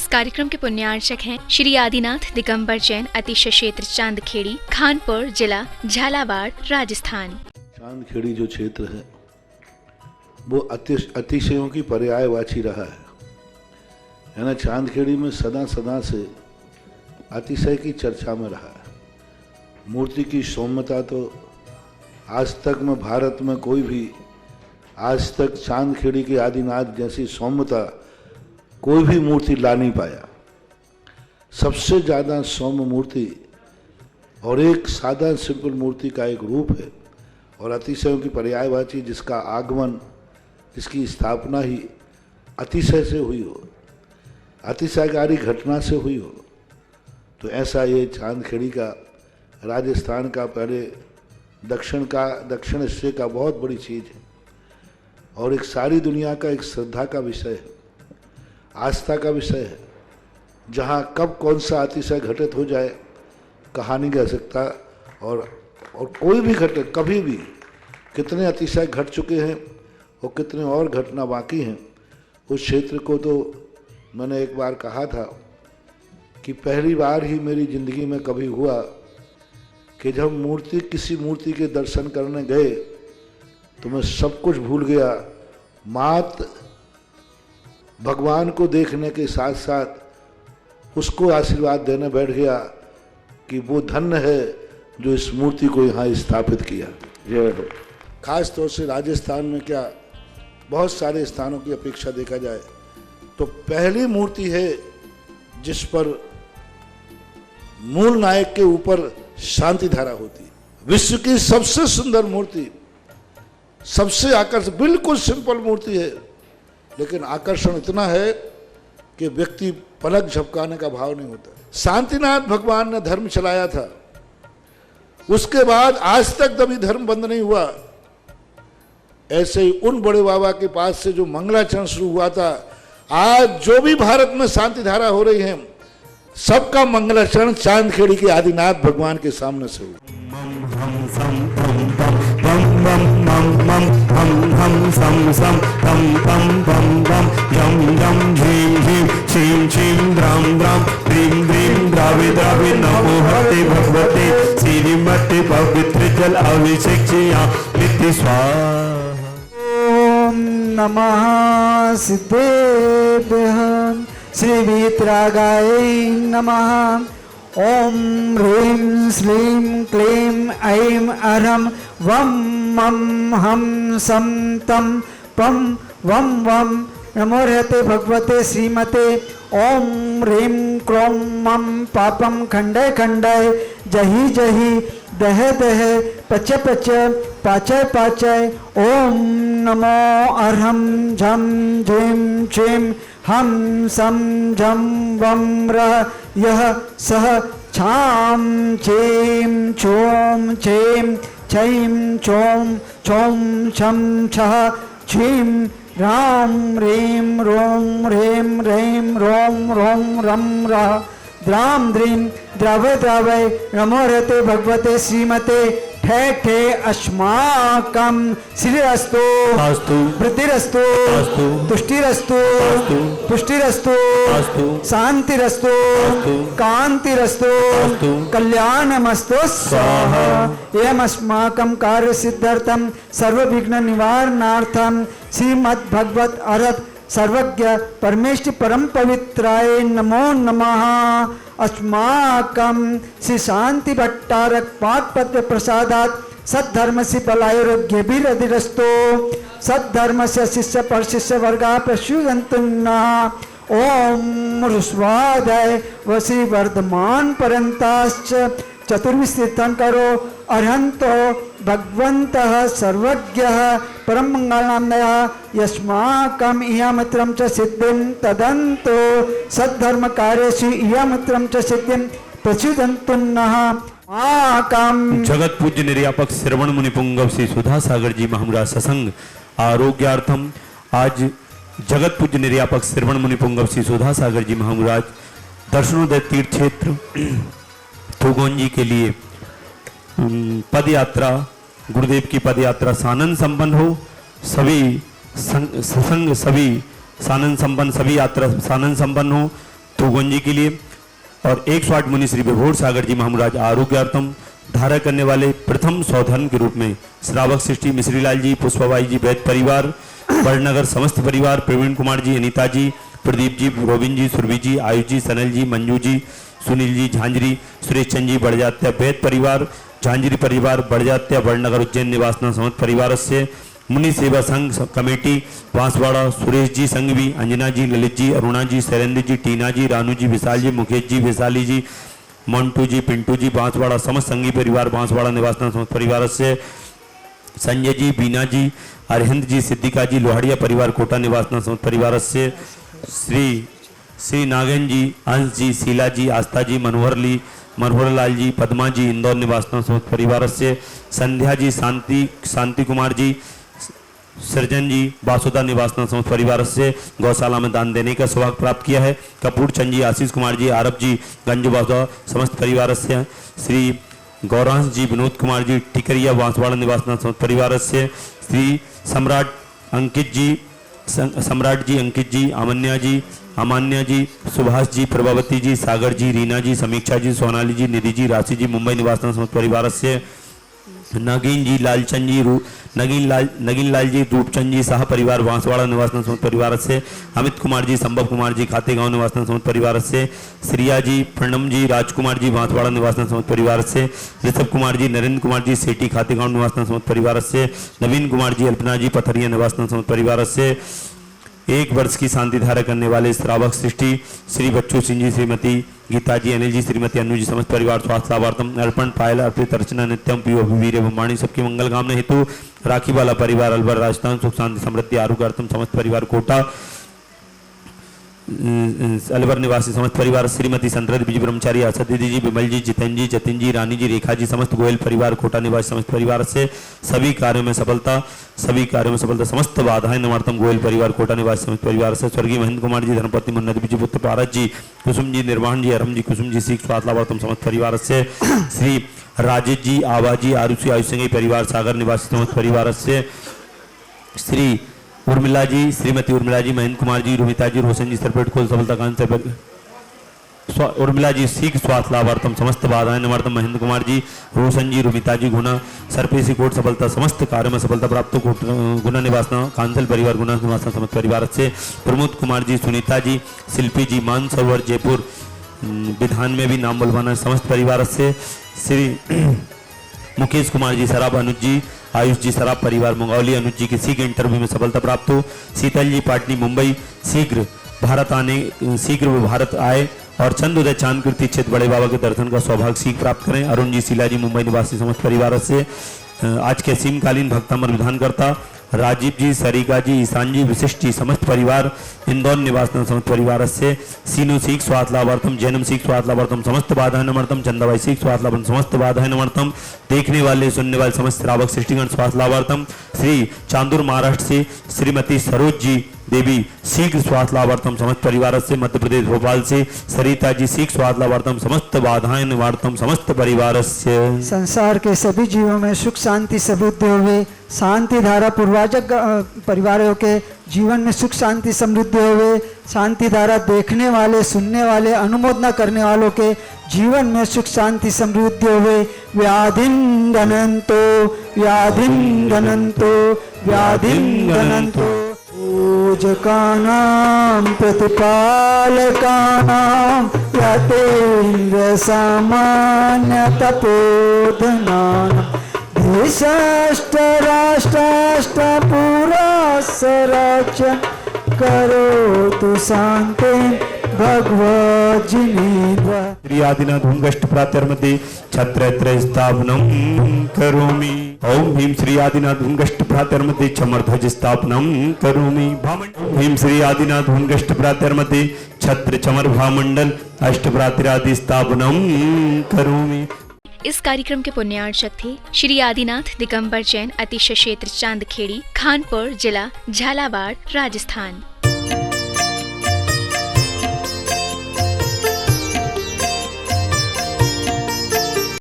कार्यक्रम के पुण्यार्चक हैं श्री आदिनाथ दिगंबर जैन अतिशय क्षेत्र चांदखेड़ी, खानपुर जिला, झालावाड़, राजस्थान। चांदखेड़ी जो क्षेत्र है वो अतिशयों की पर्यायवाची रहा है ना। चांदखेड़ी में सदा सदा से अतिशय की चर्चा में रहा है। मूर्ति की सौम्यता तो आज तक में भारत में कोई भी आज तक चांदखेड़ी के आदिनाथ जैसी सौम्यता कोई भी मूर्ति ला नहीं पाया। सबसे ज़्यादा सौम्य मूर्ति और एक सादा सिंपल मूर्ति का एक रूप है और अतिशयों की पर्यायवाची जिसका आगमन, जिसकी स्थापना ही अतिशय से हुई हो, अतिशयकारी घटना से हुई हो, तो ऐसा ये चांदखेड़ी का राजस्थान का पहले दक्षिण हिस्से का बहुत बड़ी चीज़ है और एक सारी दुनिया का एक श्रद्धा का विषय है, आस्था का विषय है। जहाँ कब कौन सा अतिशय घटित हो जाए कहा नहीं जा सकता और कोई भी घटे कभी भी कितने अतिशय घट चुके हैं और कितने और घटना बाकी हैं। उस क्षेत्र को तो मैंने एक बार कहा था कि पहली बार ही मेरी ज़िंदगी में कभी हुआ कि जब किसी मूर्ति के दर्शन करने गए तो मैं सब कुछ भूल गया। मात भगवान को देखने के साथ साथ उसको आशीर्वाद देने बैठ गया कि वो धन्य है जो इस मूर्ति को यहाँ स्थापित किया। जय हो। खास तौर से राजस्थान में क्या बहुत सारे स्थानों की अपेक्षा देखा जाए तो पहली मूर्ति है जिस पर मूल नायक के ऊपर शांति धारा होती है। विश्व की सबसे सुंदर मूर्ति, सबसे आकर्षक, बिल्कुल सिंपल मूर्ति है लेकिन आकर्षण इतना है कि व्यक्ति पलक झपकाने का भाव नहीं होता। शांतिनाथ भगवान ने धर्म चलाया था, उसके बाद आज तक कभी धर्म बंद नहीं हुआ। ऐसे ही उन बड़े बाबा के पास से जो मंगलाचरण शुरू हुआ था, आज जो भी भारत में शांति धारा हो रही है सबका मंगलाचरण चांदखेड़ी के आदिनाथ भगवान के सामने से हुआ। भगवते श्रीमते पवित्र जल अभिषेक नित्य स्वाहा। ओम नमः सिद्धेभ्यः श्री वीतरागाय नमः। ओम ह्रीं श्रीं क्लीं ऐं अरं वं मं हं सं तं पं वं वं नमो रहते भगवते श्रीमते। ओम ह्रीं क्रों मं पापं खंडय खंडय जहि जहि दह दह पच पच पाचय पाचय। ओम नमो अरहं झं झीं छीं हम सम झम वम रह यह सह छाम छेम छोम छेम छैम छोम छोम छम छह छीम राम रीम रोम रेम रेम रोम रोम रम रह द्राम द्रीम द्रव द्रवय नमो रहते भगवते श्रीमते। ठे ठे अस्माकं श्रीरस्तु वृद्धिरस्तु तुष्टिरस्तु पुष्टिरस्तु शांतिरस्तु कांतिरस्तु कल्याणमस्तु स्वाहा। एवं अस्माकं कार्य सिद्धार्थं सर्वविघ्न निवारणार्थं श्रीमद् भगवत अर्हत सर्वज्ञ परमेष्टि परम पवित्राय नमो नमः। अस्माकं श्री शांति भट्टारक पादपत्र प्रसादात सद्धर्म से बलायोग्य भी रधिरस्तो सद्धर्म से शिष्य पर शिष्य वर्गा प्रशुगंतुन्ना। ओम रुस्वादय वसी वर्धमान परंताश्च चतुर्विस्तीर्थं करो अर्हन्तो भगवन्तः सर्वज्ञः परम मंगलनामनया यस्माकं इयमित्रं च सिद्धिं तदन्तो सद्धर्म कार्येषु इयमित्रं च सिद्धिं प्रचुदन्तुन्नः। जगत पूज्य निर्यापक श्रवण मुनि पुंगव श्री सुधा सागर जी महाराज सत्संग आरोग्यार्थम आज जगत पूज्य निर्यापक श्रवण मुनि पुंगव श्री सुधा सागर जी महाराज दर्शनोदय तीर्थ क्षेत्र थुगोन जी के लिए पद यात्रा, गुरुदेव की पद यात्रा सानंद संपन्न हो। सभी सत्संग सभी सानंद संपन्न, सभी यात्रा सानंद संपन्न हो। तुगुंजी के लिए और 108 मुनि श्री विभोर सागर जी महाराज आरोग्यार्थम धारा करने वाले प्रथम सौधर्म के रूप में श्रावक सृष्टि मिश्रीलाल जी, पुष्पाबाई जी, वैद परिवार, बड़नगर समस्त परिवार, प्रवीण कुमार जी, अनीता जी, प्रदीप जी, रोबिन जी, सुरभि जी, आयुष जी, सनल जी, मंजू जी, सुनील जी, झांझरी, सुरेश चंद जी, बढ़जात्या वैद परिवार, झांझरी परिवार, बढ़जात्या बड़नगर उज्जैन निवासना समस्त परिवार से मुनि सेवा संघ कमेटी बांसवाड़ा, सुरेश जी संघवी, अंजना जी, ललित जी, अरुणा जी, शैलेंद्र जी, टीना जी, रानू जी, विशाल जी, मुकेश जी, वैशाली जी, मोन्टू जी, पिंटू जी, बांसवाड़ा समस्त संघी परिवार, बांसवाड़ा निवासना समस्त परिवार से संजय जी, बीना जी, अरहिंद जी, सिद्धिका जी, लोहाड़िया परिवार, कोटा निवासना समस्त परिवार से श्री नागेन जी, अंश जी, शीला जी, आस्था जी, मनोहर लाल जी, पद्मा जी, इंदौर निवासना समस्त परिवार से संध्या जी, शांति कुमार जी, सृजन जी, बासुदा निवासना समस्त परिवार से गौशाला में दान देने का सौभाग्य प्राप्त किया है। कपूर चंद जी, आशीष कुमार जी, आरब जी, गंजू बासुदा समस्त परिवार से श्री गौरांश जी, विनोद कुमार जी, टिकरिया बांसवाड़ा निवासना समस्त परिवार से श्री सम्राट जी, अंकित जी, अमान्या जी, सुभाष जी, प्रभावती जी, सागर जी, रीना जी, समीक्षा जी, सोनाली जी, निधि जी, राशि जी, मुंबई निवासना समस्त परिवार से नगीन जी, लालचंद जी, नगीन लाल जी, रूपचंद जी, साह परिवार, बांसवाड़ा निवासना समस्त परिवार से अमित कुमार जी, संभव कुमार जी, खातेगांव निवासना समस्त परिवार से श्रिया जी, प्रणम जी, राजकुमार जी, बांसवाड़ा निवासना समस्त परिवार से ऋषभ कुमार जी, नरेंद्र कुमार जी, सेठी, खातेगांव निवासना समस्त परिवार से नवीन कुमार जी, अल्पना जी, पथरिया निवासना समस्त परिवार से 1 वर्ष की शांति धारा करने वाले श्रावक सृष्टि श्री बच्चू सिंह जी, श्रीमती गीता जी, अनिल जी, श्रीमती अनु जी, समस्त परिवार स्वास्थ्य लाभार्थम अर्पण पायल अर्पित अर्चना नित्यम पीओ वीर एवं वाणी सबकी मंगल कामना हेतु राखी वाला परिवार अलवर राजस्थान सुख शांति समृद्धि आरोग्यार्थम समस्त परिवार कोटा अलवर निवासी समस्त परिवार श्रीमती संतरद बीज ब्रह्मचारी, आशा दीदी जी, विमल जी, जितेंद्र जी, जतिन जी, रानी जी, रेखा जी, समस्त गोयल परिवार कोटा निवासी समस्त परिवार से सभी कार्यों में सफलता समस्त बाधाएं निवारतम गोयल परिवार कोटा निवासी समस्त परिवार से स्वर्गीय महेंद्र कुमार जी, धर्मपति मुन्नत जी, पुत्र पारस जी, कुसुम जी, निर्वाण जी, अरम जी, कुसुम जी, सीख स्वास्थ्य लाभार्थम समस्त परिवार से श्री राजेश जी, आभा जी, आरुषि आयुष परिवार सागर निवासी समस्त परिवार से श्री उर्मिला जी, श्रीमती उर्मिला जी, महेंद्र कुमार जी, रुमिता जी, रोशन जी, सरपेट खोल सफलता कांत से उर्मिला जी, सीख स्वास्थ्य लाभार्थम समस्त बाधाएं निवारतम महेंद्र कुमार जी, रोशन जी, रुमिता जी, गुना सरपेसी कोट सफलता समस्त कार्यों में सफलता प्राप्त गुना निवासना कांसल परिवार गुना निवासना समस्त परिवार से प्रमोद कुमार जी, सुनीता जी, शिल्पी जी, मानसरोवर जयपुर विधान में भी नाम बुलवाना समस्त परिवार से श्री मुकेश कुमार जी, सराब अनुज जी, आयुष जी, सराब परिवार मंगौली, अनुज जी की सीख इंटरव्यू में सफलता प्राप्त हो। शीतल जी, पाटनी मुंबई, शीघ्र वे भारत आए और चंद उदय चांद कीर्ति क्षेत्र बड़े बाबा के दर्शन का सौभाग्य सीख प्राप्त करें। अरुण जी, शीला जी, मुंबई निवासी समस्त परिवार से आज के असीमकालीन भक्तामर विधानकर्ता राजीव जी, सरिका जी, ईशान जी, विशिष्ट जी, समस्त परिवार इंदौर निवासन समस्त परिवार से सीनु सीख स्वास्थ्य लाभार्थम, जैनम सीख स्वास्थ्य लाभार्थम, समस्त बाधाएं नमर्तम, चंदाबाई सीख स्वास्थ्य लाभार्थम, समस्त बाधाएं नमर्तम, देखने वाले सुनने वाले समस्त श्रावक सृष्टिगण स्वास्थ्य लाभार्थम, श्री चांदूर महाराष्ट्र से श्रीमती सरोज जी देवी शीघ्र स्वास्थ्य लाभार्थम समस्त परिवार से, मध्य प्रदेश भोपाल से सरिता जी शीघ्र स्वास्थ्य लाभार्थम, समस्त बाधाएं निवारतम समस्त परिवार से। संसार के सभी जीवों में सुख शांति समृद्धि होवे, शांति धारा पूर्वाजक परिवारों के जीवन में सुख शांति समृद्धि होवे, शांति धारा देखने वाले सुनने वाले अनुमोदना करने वालों के जीवन में सुख शांति समृद्धि होवे। व्याधिं गणन्तो व्याधिं गणन्तो व्याधिं गणन्तो पूजकानां प्रतिपालकानां यतेन्द्र सामान्य तपोधनानां देशाष्ट राष्ट्राष्ट पुरा स्वराज्य करोतु शांति भगवज्जिनेन्द्र। श्री आदिनाथ हुंगष्ट प्रातर्मध्ये छत्रत्र स्थापनं करोमि। ओम भीम श्री आदिनाथ हुंगष्ट प्रातर्मध्ये चमरध्वज स्थापनं करोमि। ओम भीम श्री आदिनाथ हुंगष्ट प्रातर्मध्ये छत्र चमर भामंडल अष्टप्रातिरादि स्थापनं करोमि। इस कार्यक्रम के पुण्यार्चक थे श्री आदिनाथ दिगंबर जैन, अतिशय क्षेत्र चांदखेड़ी, खानपुर जिला, झालावाड़, राजस्थान।